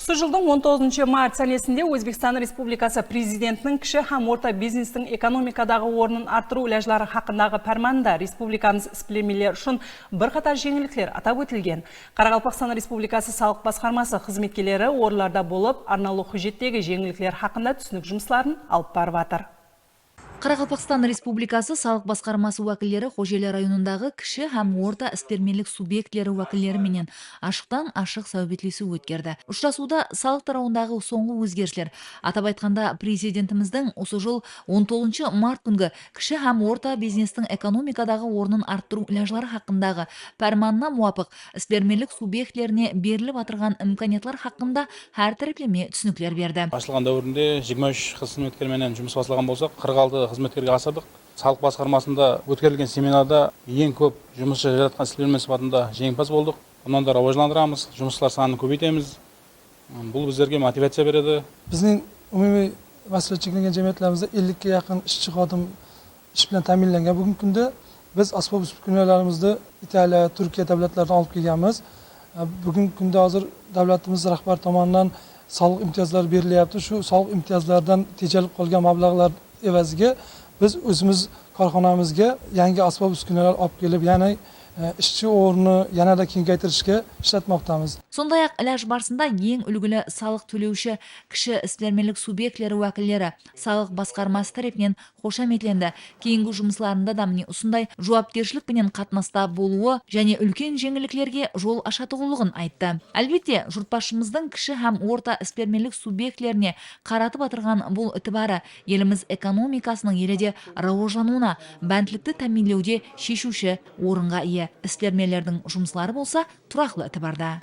Осы жылдың 19 март сәнесінде Өзбекстан Республикасы президентінің кіші һәм орта бизнестің экономикадағы орнын арттыру ләжлары хақындағы пәрманда республикамыз іспілемелер үшін бірқатар жеңілдіктер атап өтілген. Қарақалпақстан Республикасы салық басқармасы қызметкерлері орларда болып, арнаулы хүжеттегі жеңілдіктер хақында түсінік жұмысларын алып барып жатыр. Қарақалпақстан Республикасы салық басқармасы уәкілдері Қожелі районындағы кіші һәм орта іспермелік субъектілері уәкілдері менен ашықтан ашық сәубетлесу өткерді. Ұшырасуда салық тарауындағы соңғы өзгерішлер, атап айтқанда президентіміздің осы жыл 19 март күнгі кіші һәм орта бизнестің экономикадағы орнын арттыру ләжлары хақындағы пәрманына муапық іспермелік субъектілеріне беріліп атырған имканиятлар хақында һәр тәреплеме түсініктер берді. Ашылған дәуірінде 23 қызметкерменен жұмыс басталған болсақ, 46 қызметкерге асырдық. Салық басқармасында өткерілген семинарда ең көп жұмысшы жаратқан іспермен сипатында жеңімпаз болдық. Онан да рауажландырамыз, жұмысшылар санын көбейтеміз. Бұл біздерге мотивация береді. Біздің umumiy mas'uliyatchiligiga jamiyatimizda 50 ga yaqin ishchi xodim ish bilan ta'minlangan. Bugungi kunda biz asbob uskunalarimizni Italiya, Turkiya davlatlaridan olib kelganmiz. Bugungi kunda hozir davlatimiz rahbari tomonidan soliq imtiyozlari berilyapti. Shu soliq imtiyozlaridan tejalib qolgan mablag'lar evaziga biz o'zimiz korxonamizga yangi asbob uskunalar olib kelib, ya'ni ishchi o'rnini yanada kengaytirishga ishlatmoqdamiz. Сондай-ақ ләж барысында ең үлгілі салық төлеуші кіші іспермелік субъектілері уәкілдері салық басқармасы тарапынан қошаметленді. Кейінгі жұмысларында да міне осындай жауапкершілікпенен қатынаста болуы және үлкен жеңілдіктерге жол ашатығылығын айтты. Әлбетте, жұртбасшымыздың кіші һәм орта іспермелік субъектілеріне қаратып атырған бұл ітібары еліміз экономикасының еледе рауажлануына, бәнтлікті тәминлеуде шешуші орынға ие. Іспермелердің жұмыслары болса тұрақлы ітібарда.